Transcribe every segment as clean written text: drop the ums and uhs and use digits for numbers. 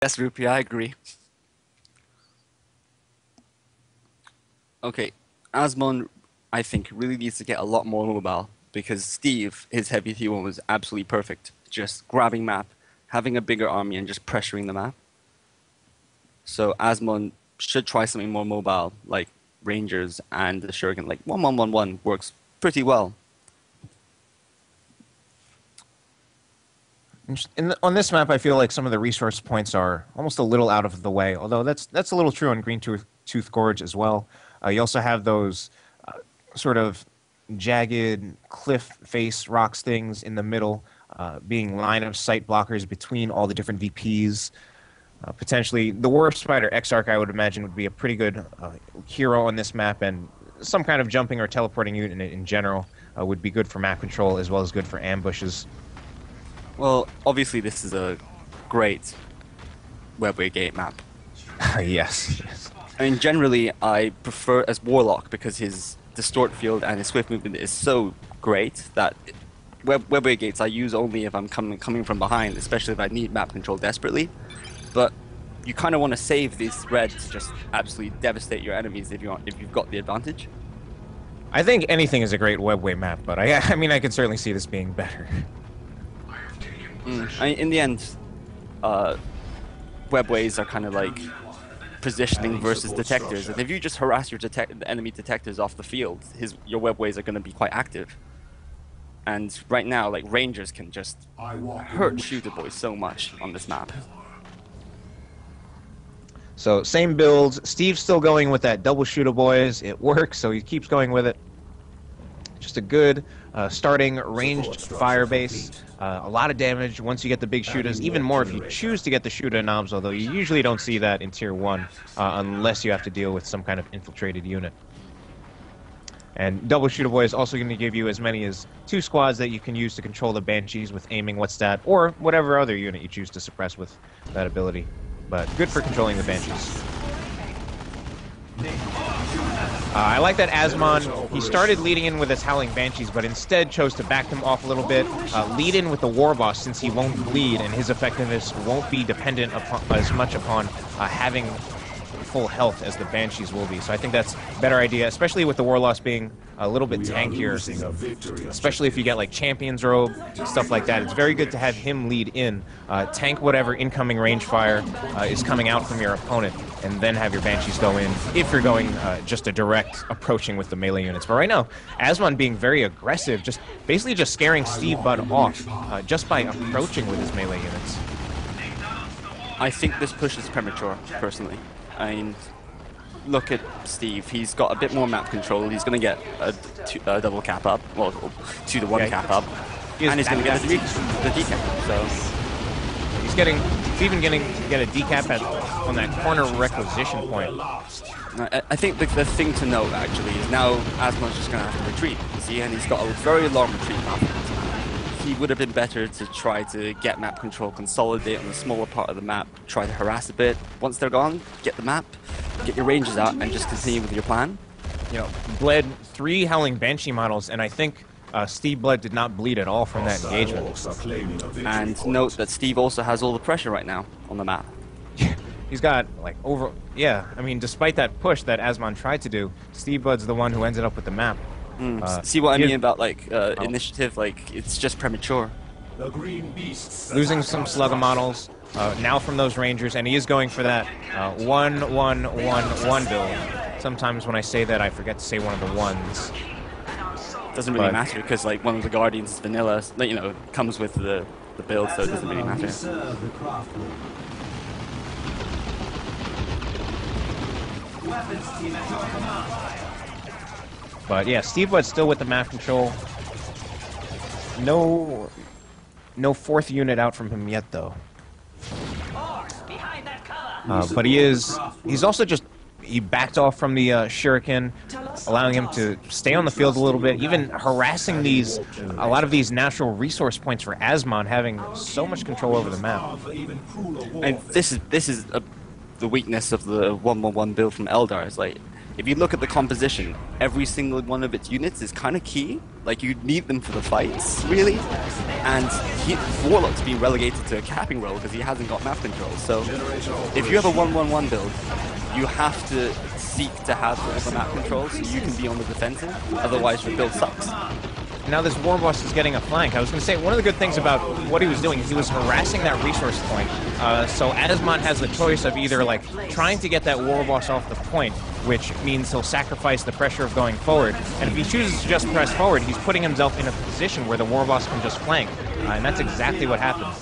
Yes, Rupee, I agree. Okay, Asmon, I think, really needs to get a lot more mobile because Steve, his heavy T1 was absolutely perfect. Just grabbing map, having a bigger army, and just pressuring the map. So Asmon should try something more mobile, like Rangers and the Shuriken. Like 1-1-1-1 works pretty well. On this map, I feel like some of the resource points are almost a little out of the way, although that's a little true on Tooth Gorge as well. You also have those sort of jagged cliff face rocks things in the middle, being line of sight blockers between all the different VPs. Potentially, the Warp Spider Exarch, I would imagine, would be a pretty good hero on this map, and some kind of jumping or teleporting unit in general would be good for map control as well as good for ambushes. Well, obviously this is a great Webway Gate map. Yes, yes. I mean, generally, I prefer as Warlock because his distort field and his swift movement is so great that Webway Gates I use only if I'm coming from behind, especially if I need map control desperately. But you kind of want to save this red to just absolutely devastate your enemies if you've got the advantage. I think anything is a great Webway map, but I mean, I could certainly see this being better. I mean, in the end, webways are kind of like positioning versus detectors, and if you just harass your enemy detectors off the field, your webways are going to be quite active. And right now, like Rangers can just hurt shooter boys so much on this map. So same builds. Steve's still going with that double shooter boys. It works, so he keeps going with it. Just a good starting ranged fire base. A lot of damage once you get the big shooters, even more if you choose to get the shooter knobs, although you usually don't see that in Tier 1 unless you have to deal with some kind of infiltrated unit. And double shooter boy is also going to give you as many as 2 squads that you can use to control the Banshees with aiming what's that, or whatever other unit you choose to suppress with that ability. But good for controlling the Banshees. I like that Asmon, he started leading in with his Howling Banshees, but instead chose to back them off a little bit, lead in with the War Boss since he won't bleed, and his effectiveness won't be dependent as much upon having full health as the Banshees will be. So I think that's a better idea, especially with the Warloss being a little bit tankier, especially if you get like Champion's Robe, stuff like that. It's very good to have him lead in, tank whatever incoming range fire is coming out from your opponent, and then have your Banshees go in if you're going just a direct approaching with the melee units. But right now, Asmon being very aggressive, basically just scaring Stevebud off just by approaching with his melee units. I think this push is premature, personally. I mean, look at Steve. He's got a bit more map control. He's going to get a double cap up, well, 2-to-1 cap up, and he's going to get the decap. So he's even getting a decap on that corner requisition point. I think the thing to note actually is now Asmon's just going to have to retreat. You see, and he's got a very long retreat path. He would have been better to try to get map control, consolidate on the smaller part of the map, try to harass a bit. Once they're gone, get the map, get your ranges out, and just continue with your plan. You know, bled 3 Howling Banshee models, and I think Stevebud did not bleed at all from that engagement. And note that Steve also has all the pressure right now on the map. He's got, like, I mean, despite that push that Asmon tried to do, Stevebud's the one who ended up with the map. See what I mean about like initiative? Like it's just premature. Losing some Slugger models now from those Rangers, and he is going for that 1-1-1-1 build. Sometimes when I say that, I forget to say one of the ones. Doesn't really matter because like one of the Guardians is vanilla, you know, comes with the build, so it doesn't really matter. But yeah, Stevebud's still with the map control. No 4th unit out from him yet, though. But he's also he backed off from the Shuriken, allowing him to stay on the field a little bit, even harassing a lot of these natural resource points for Asmon, having so much control over the map. And this is the weakness of the 1-1-1 build from Eldar. Is like if you look at the composition, every single one of its units is kind of key. Like, you need them for the fights, really. And Warlock's being relegated to a capping role because he hasn't got map control. So, if you have a 1-1-1 build, you have to seek to have all the map control so you can be on the defensive. Otherwise, your build sucks. Now this war boss is getting a flank. I was going to say, one of the good things about what he was doing, he was harassing that resource point. So Asmon has the choice of either like trying to get that war boss off the point, which means he'll sacrifice the pressure of going forward. And if he chooses to just press forward, he's putting himself in a position where the war boss can just flank. And that's exactly what happened.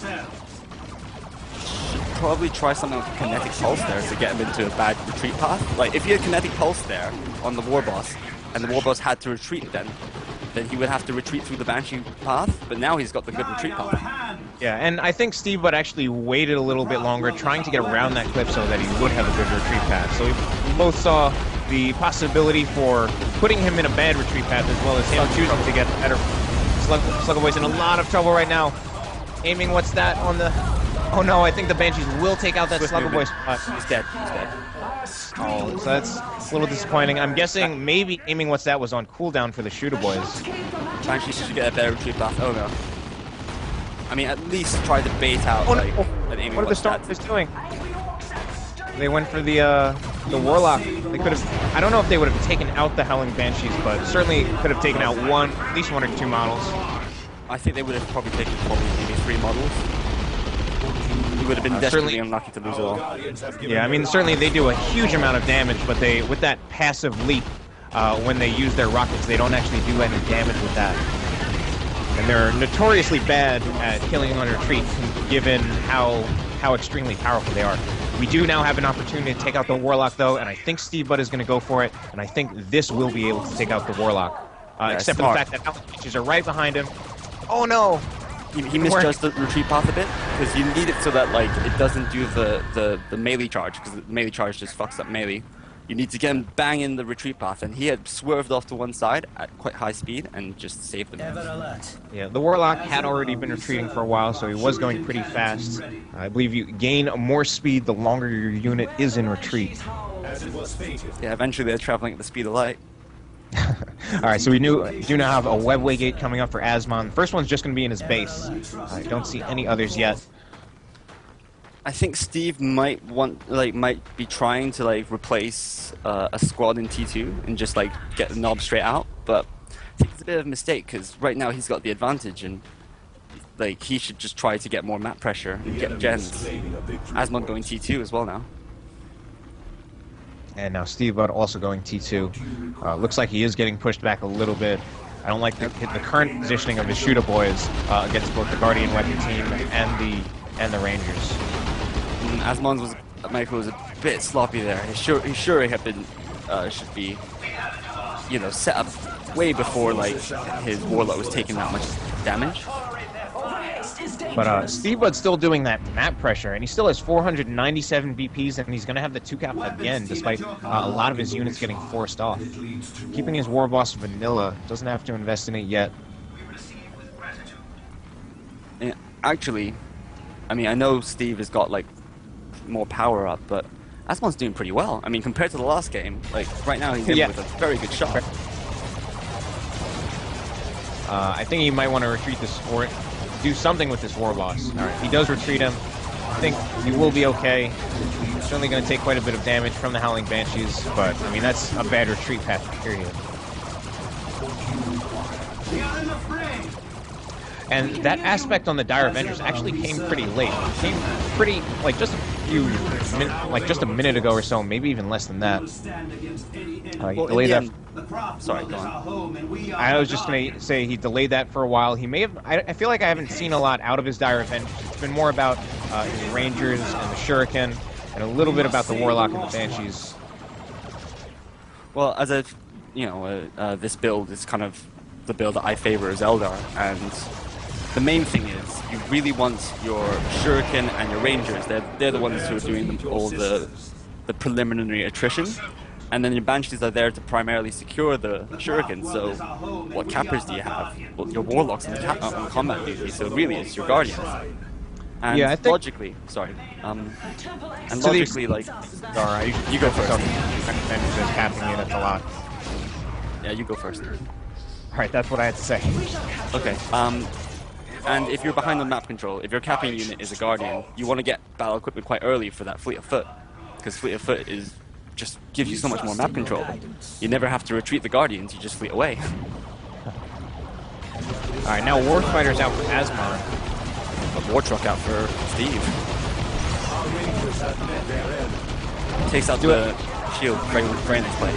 Probably try something like Kinetic Pulse there to get him into a bad retreat path. Like, if you had Kinetic Pulse there on the war boss, and the war boss had to retreat then he would have to retreat through the Banshee path, but now he's got the good retreat path. Yeah, and I think Stevebud actually waited a little bit longer, trying to get around that cliff so that he would have a good retreat path. So we both saw the possibility for putting him in a bad retreat path, as well as him choosing to get better. Slugger Boy's in a lot of trouble right now. Aiming, what's that on the... Oh no, I think the Banshees will take out that Slugger Boy spot. He's dead, he's dead. Oh, so that's a little disappointing. I'm guessing maybe aiming what's that was on cooldown for the Shooter Boys. Banshees should get a better retreat path. Oh no. I mean, at least try to bait out an aiming what are the Stormtroopers doing? They went for the Warlock. They could have... I don't know if they would have taken out the Howling Banshees, but certainly could have taken out at least one or two models. I think they would have probably taken maybe 3 models. He would have been desperately unlucky to lose it all. Yeah, I mean, certainly they do a huge amount of damage, but with that passive leap, when they use their rockets, they don't actually do any damage with that. And they're notoriously bad at killing on retreat, given how extremely powerful they are. We do now have an opportunity to take out the Warlock, though, and I think Stevebud is going to go for it, and I think this will be able to take out the Warlock. Except for the fact that Howling Banshees are right behind him. Oh, no! He misjudged the retreat path a bit, because you need it so that like it doesn't do the melee charge, because the melee charge just fucks up melee. You need to get him bang in the retreat path, and he had swerved off to one side at quite high speed and just saved them. Yeah, the Warlock had already been retreating for a while, so he was going pretty fast. I believe you gain more speed the longer your unit is in retreat. Yeah, eventually they're traveling at the speed of light. Alright, so we do now have a webway gate coming up for Asmon. The first one's just going to be in his base. I don't see any others yet. I think Steve might be trying to like replace a squad in T2 and just like get the knob straight out, but I think it's a bit of a mistake because right now he's got the advantage and like he should just try to get more map pressure and get gens. Asmon going T2 as well now. And now Stevebud also going T2. Looks like he is getting pushed back a little bit. I don't like the current positioning of his Shooter Boys against both the Guardian Weapon team and the Rangers. Asmon's Michael was a bit sloppy there. He sure have been should be, you know, set up way before like his Warlock was taking that much damage. But Stevebud's still doing that map pressure, and he still has 497 BPs, and he's going to have the 2-cap again, despite a lot of his units getting forced off. Keeping his War Boss vanilla, doesn't have to invest in it yet. And actually, I mean, I know Steve has got like more power up, but Asmon's doing pretty well. I mean, compared to the last game, like right now he's in with a very good shot. I think he might want to retreat this or do something with this War Boss. All right, he does retreat him. I think he will be okay. He's certainly going to take quite a bit of damage from the Howling Banshees, but I mean that's a bad retreat path, period. And that aspect on the Dire Avengers actually came pretty late. It came pretty, like just a minute ago or so, maybe even less than that. He delayed that. Sorry, go on. I was just going to say he delayed that for a while. He may have. I feel like I haven't seen a lot out of his Dire Avengers. It's been more about his Rangers and the Shuriken, and a little bit about the Warlock and the Banshees. Well, as a, you know, this build is kind of the build that I favor as Eldar, and the main thing is you really want your Shuriken and your Rangers. They're the ones who are doing all the preliminary attrition. And then your Banshees are there to primarily secure the Shuriken, so what cappers do you have? Well, your Warlocks on combat duty, so really it's your Guardians. And Yeah, I think logically, sorry, and to the logically, like, all right, you go first. And just capping units a lot. Yeah, you go first. All right, that's what I had to say. Okay. And if you're behind on map control, if your capping unit is a guardian, you want to get battle equipment quite early for that fleet of foot, because fleet of foot is just gives you so much more map control. You never have to retreat the guardians; you just fleet away. All right, now Warfighter's out for Asmon. A war truck out for Steve. Takes out the shield. Very nice play.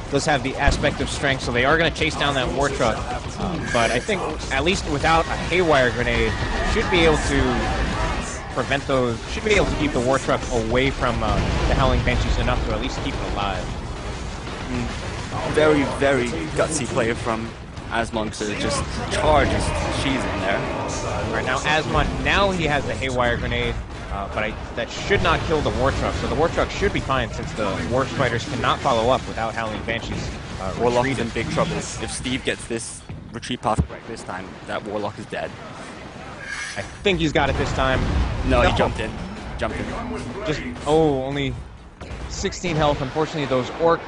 Does have the aspect of strength, so they are going to chase down that war truck. But I think, at least without a haywire grenade, should be able to prevent those. Should be able to keep the war truck away from the Howling Banshees enough to at least keep it alive. Very, very gutsy play from Asmon to just charge his cheese in there. Right now, Asmon, now he has the haywire grenade, but that should not kill the war truck. So the war truck should be fine since the war fighters cannot follow up without Howling Banshees. Warlock is in big trouble. If Steve gets this retreat path correct this time, that Warlock is dead. I think he's got it this time. No, he jumped in. Jumped in. Just, only 16 health. Unfortunately, those orc.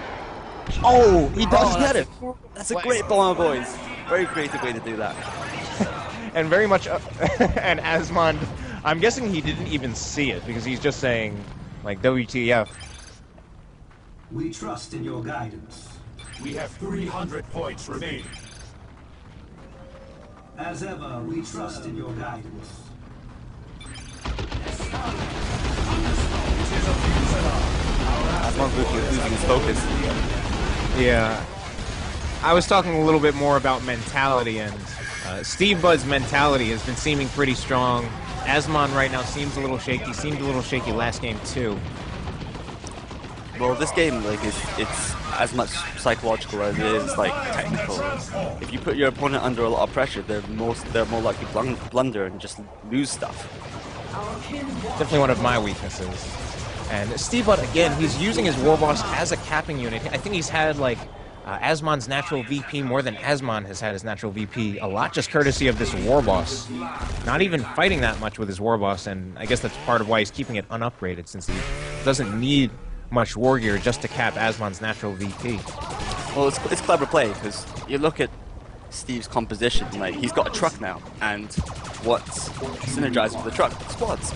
Oh, he does get it. That's a great bomber, boys. Very creative way to do that. And very much, and Asmon, I'm guessing he didn't even see it because he's just saying, like, WTF. We trust in your guidance. We have 300 points remaining. As ever, we trust in your guidance. Asmon's losing his focus. Yeah. I was talking a little bit more about mentality, and Stevebud's mentality has been seeming pretty strong. Asmon right now seems a little shaky. Seemed a little shaky last game too. Well, this game, like, it's as much psychological as it is like technical. If you put your opponent under a lot of pressure, they're more likely to blunder and just lose stuff. Definitely one of my weaknesses. And Stevebud, again, he's using his Warboss as a capping unit. I think he's had, like, Asmon's natural VP more than Asmon has had his natural VP. A lot just courtesy of this Warboss. Not even fighting that much with his Warboss, and I guess that's part of why he's keeping it unupgraded, since he doesn't need much war gear just to cap Asmon's natural VP. Well, it's clever play, because you look at Steve's composition, like, he's got a truck now, and what's synergized with the truck? Squads.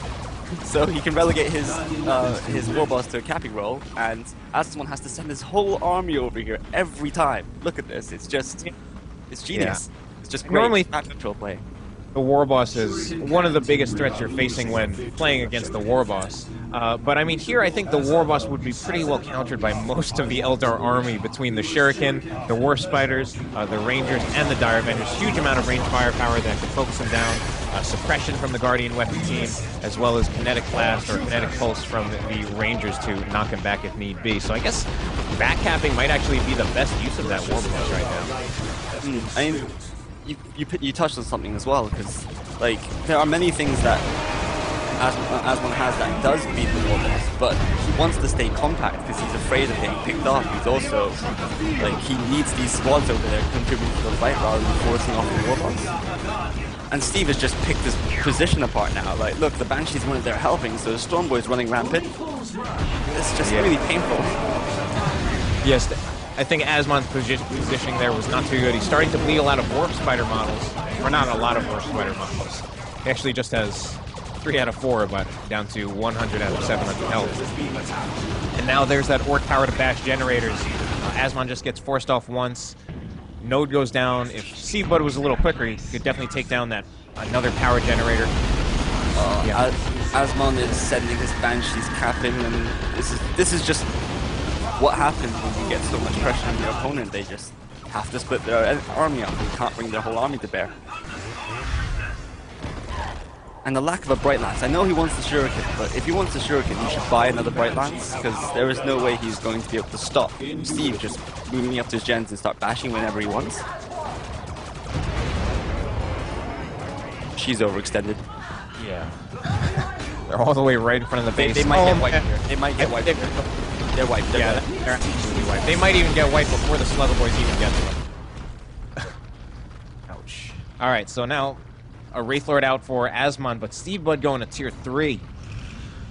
So he can relegate his Warboss to a capping role, and Asmon has to send his whole army over here every time. Look at this, it's just, it's genius. Yeah. It's just great normally map control play. The Warboss is one of the biggest threats you're facing when playing against the Warboss. But I mean, here I think the Warboss would be pretty well countered by most of the Eldar army between the Shuriken, the War Spiders, the Rangers, and the Dire Avengers. Huge amount of range firepower that could focus them down. Suppression from the Guardian weapon team, as well as kinetic blast or kinetic pulse from the Rangers to knock him back if need be. So I guess backcapping might actually be the best use of that Warboss right now. I mean, you touched on something as well, because, like, there are many things that Asmon has that does beat the Warboss, but he wants to stay compact because he's afraid of getting picked off. He's also, like, he needs these squads over there to contribute to the fight rather than forcing off the Warboss. And Steve has just picked his position apart now. Like, look, the Banshees weren't there helping, so the Stormboy's running rampant. It's just really painful. Yes, I think Asmon's positioning there was not too good. He's starting to bleed a lot of Warp Spider models. Or not a lot of Warp Spider models. He actually just has 3 out of 4, but down to 100 out of 700 health. And now there's that Orc power to bash generators. Asmon just gets forced off once. Node goes down. If Stevebud was a little quicker, he could definitely take down that another power generator. Yeah. Asmon is sending his Banshees capping, and this is just what happens when you get so much pressure on your opponent. They just have to split their army up and can't bring their whole army to bear. And the lack of a Bright Lance. I know he wants the Shuriken, but if he wants the Shuriken, he should buy another Bright Lance, because there is no way he's going to be able to stop Steve just moving up to his gens and start bashing whenever he wants. She's overextended. Yeah. They're all the way right in front of the base. They might get wiped here. They might get wiped here. They're wiped. They're wiped. They're absolutely wiped. They might even get wiped before the Slugger Boys even get to them. Ouch. Alright, so now a Wraith Lord out for Asmon, but Stevebud going to tier 3.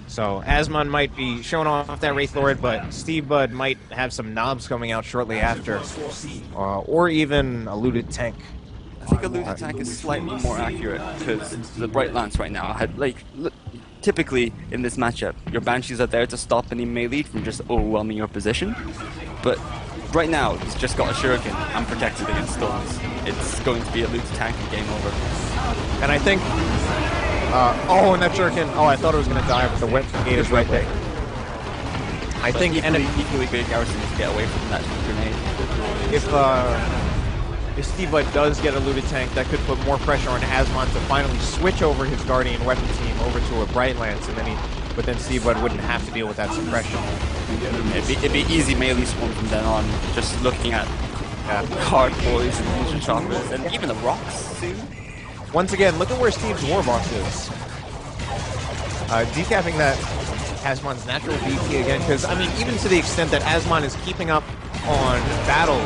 So Asmon might be showing off that Wraith Lord, but Stevebud might have some knobs coming out shortly after, or even a looted tank. I think a looted tank is slightly more accurate because the Bright Lance right now had typically in this matchup, your Banshees are there to stop any melee from just overwhelming your position, but right now he's just got a Shuriken and protected against storms. It's going to be a looted tank and game over. And I think, and that Shuriken, I thought it was going to die, but the whip gate is right there. I think equally good Garrison to get away from that grenade. If Stevebud does get a looted tank, that could put more pressure on Asmon to finally switch over his Guardian weapon team over to a Bright Lance, and but then Stevebud wouldn't have to deal with that suppression. It'd be easy melee spawn from then on, just looking at hard boys and fusion chakras, and even the rocks soon. Once again, look at where Steve's Warboss is. Decapping that Asmon's natural VP again, because, I mean, even to the extent that Asmon is keeping up on battles,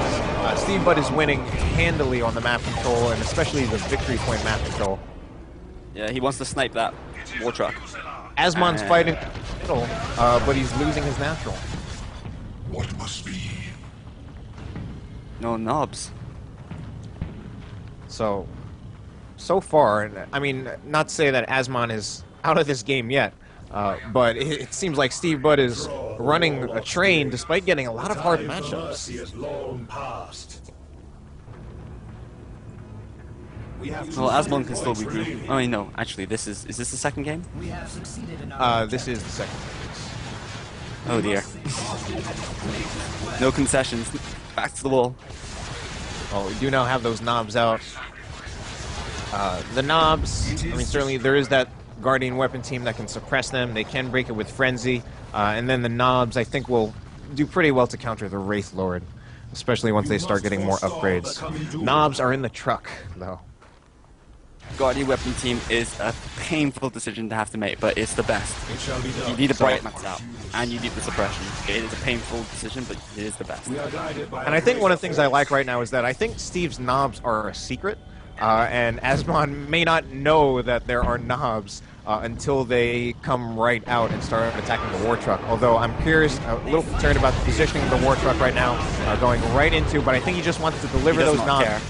Stevebud is winning handily on the map control, and especially the victory point map control. Yeah, he wants to snipe that war truck. Asmon's fighting middle, but he's losing his natural. What must be? No knobs. So far, and I mean, not to say that Asmon is out of this game yet, but it seems like Stevebud is running a train despite getting a lot of hard matchups. Well, Asmon can still regroup. Oh, no, actually, is this the second game? This is the second. Oh dear. No concessions. Back to the wall. Well, we do now have those knobs out. The knobs, I mean, certainly there is that Guardian weapon team that can suppress them. They can break it with Frenzy. And then the knobs, I think, will do pretty well to counter the Wraith Lord, especially once they start getting more upgrades. Knobs are in the truck, though. Guardian weapon team is a painful decision to have to make, but it's the best. You need a Bright Lance out, and you need the suppression. It is a painful decision, but it is the best. And I think one of the things I like right now is that I think Steve's knobs are a secret, and Asmon may not know that there are knobs until they come right out and start attacking the war truck. Although I'm curious, a little concerned about the positioning of the war truck right now, going right into, but I think he just wants to deliver those knobs.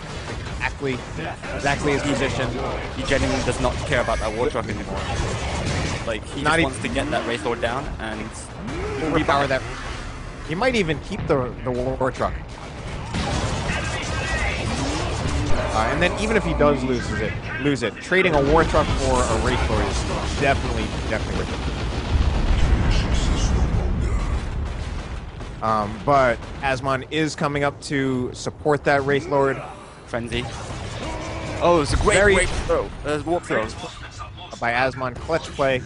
Exactly his position. He genuinely does not care about that war truck anymore. Like, he just wants to get that Wraith Lord down and repower that. He might even keep the war truck. And then even if he does lose it, trading a war truck for a Wraith Lord is definitely worth it. But Asmon is coming up to support that Wraith Lord. Frenzy. Oh, it's a great throw. Warp throw. By Asmon, clutch play.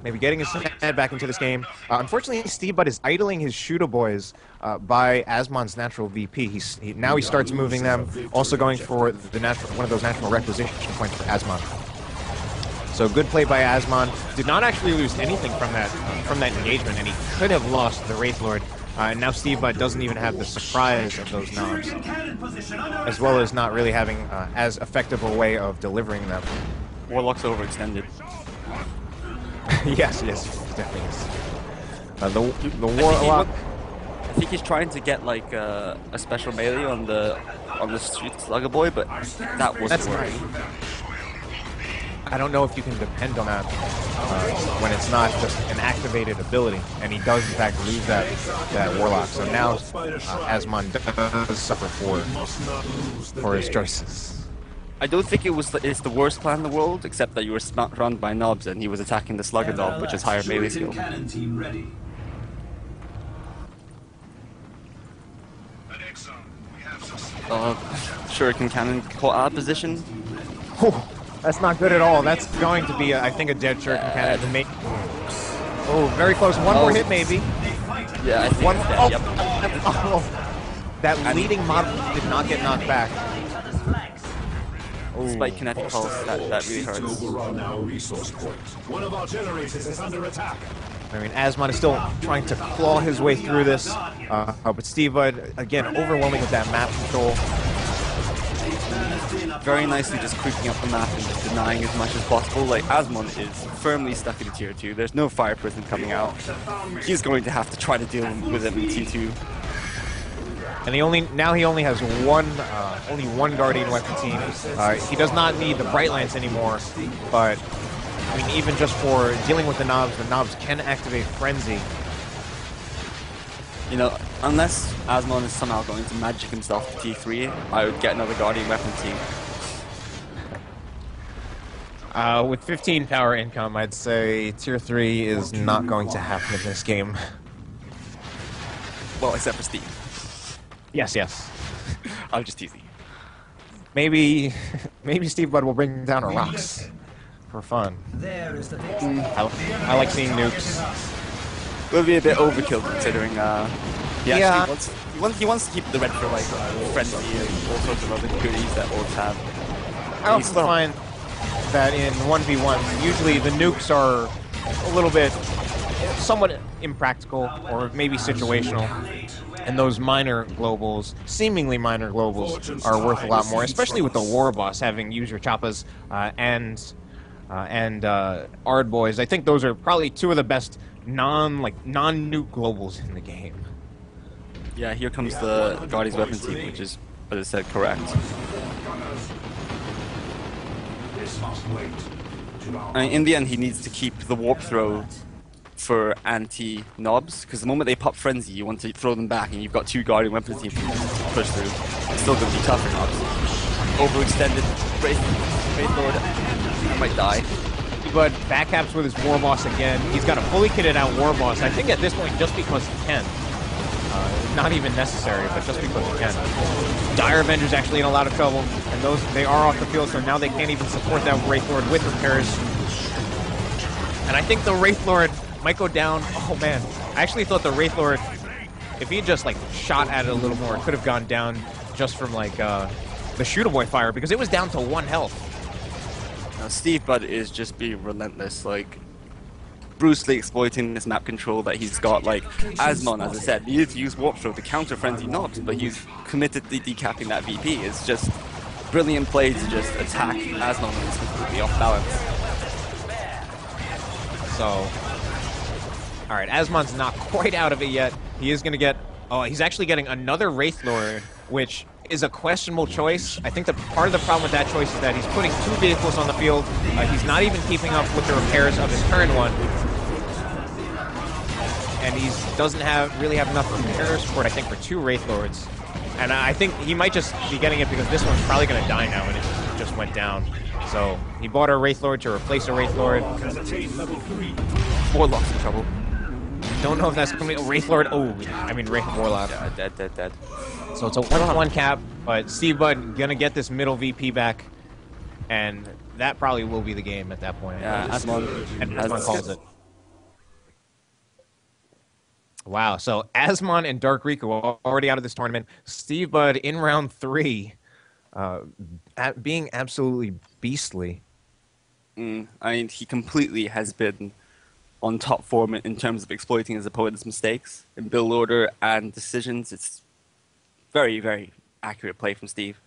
Maybe getting his head back into this game. Unfortunately, Stevebud is idling his shooter boys by Asmon's natural VP. Now he starts moving them, also going for the one of those natural requisition points for Asmon. So good play by Asmon. Did not actually lose anything from that engagement, and he could have lost the Wraith Lord. And now Stevebud doesn't even have the surprise of those knobs, as well as not really having as effective a way of delivering them. Warlock's overextended. yes, definitely is. The Warlock. I think he's trying to get like a special melee on the Street Slugger Boy, but that wasn't working. I don't know if you can depend on that when it's not just an activated ability, and he does in fact lose that Warlock. So now Asmon does suffer for his choices. I don't think it's the worst plan in the world, except that you were run by knobs and he was attacking the Slugger Dog, which is higher melee skill. Shuriken Cannon caught out of position. That's not good at all. That's going to be, I think, a dead Shuriken Cannon. Oh, very close. One more hit, maybe. Yeah, I think it's dead. Yep. That leading model did not get knocked back. Despite kinetic pulse, that really hurts. One of our generators is under attack. I mean, Asmon is still trying to claw his way through this, but Stevebud, again, overwhelming with that map control. very nicely just creeping up the map and just denying as much as possible. Like, Asmon is firmly stuck in tier 2. There's no fire prison coming out. He's going to have to try to deal with it in T2. And he only has only one Guardian weapon team. He does not need the Bright Lance anymore, but I mean, even just for dealing with the knobs can activate Frenzy. You know, unless Asmon is somehow going to magic himself to T3, I would get another Guardian weapon team. With 15 power income, I'd say tier 3 is not going to happen in this game. Well, except for Steve. Yes, yes. I'm just teasing. Maybe Stevebud will bring down a rocks for fun. I like seeing nukes. Will be a bit overkill considering he wants to keep the red for like frenzy and all sorts of other goodies that orcs have. I also find that in 1v1, usually the nukes are a little bit somewhat impractical or maybe situational. And those minor globals, seemingly minor globals, are worth a lot more, especially with the war boss having user choppas and Ard boys. I think those are probably two of the best non-nuke globals in the game. Yeah, here comes the Guardian's weapon team, which is, as I said, correct. I mean, in the end, he needs to keep the warp throw for anti-knobs, because the moment they pop Frenzy, you want to throw them back, and you've got two Guardian weapons teams to push through. It's still going to be tough for knobs. Overextended, Wraith Lord, I might die. But backcaps with his war boss again. He's got a fully kitted out war boss. I think at this point, just because he can. Not even necessary, but just because he can. Dire Avenger's actually in a lot of trouble, and they are off the field, so now they can't even support that Wraith Lord with repairs. And I think the Wraith Lord might go down. Oh man, I actually thought the Wraith Lord, if he had just like shot at it a little more, it could have gone down just from like the Shooter Boy fire, because it was down to 1 health. Now, Stevebud is just being relentless, like brutally exploiting this map control that he's got. Like Asmon, as I said, he needs to use Warp Throw to counter Frenzy knobs, but he's committed to decapping that VP. It's just brilliant play to just attack Asmon when he's completely off balance. So, all right, Asmon's not quite out of it yet. He is going to get, he's actually getting another Wraith Lord, which is a questionable choice. I think that part of the problem with that choice is that he's putting 2 vehicles on the field. He's not even keeping up with the repairs of his current one. And he doesn't really have enough repair support, I think, for 2 Wraith Lords. And I think he might just be getting it because this one's probably going to die now, and it just went down. So he bought a Wraith Lord to replace a Wraith Lord. Warlock's in trouble. Don't know if that's coming. Wraith Lord. Oh, I mean Wraith Warlock. Yeah, dead. So it's a 1-on-1 cap, but Stevebud gonna get this middle VP back, and that probably will be the game at that point. Yeah, Asmon calls it. Wow. So Asmon and Dark Riku are already out of this tournament. Stevebud in round 3, being absolutely beastly. I mean, he completely has been on top form in terms of exploiting his opponent's mistakes in build order and decisions. It's very, very accurate play from Steve.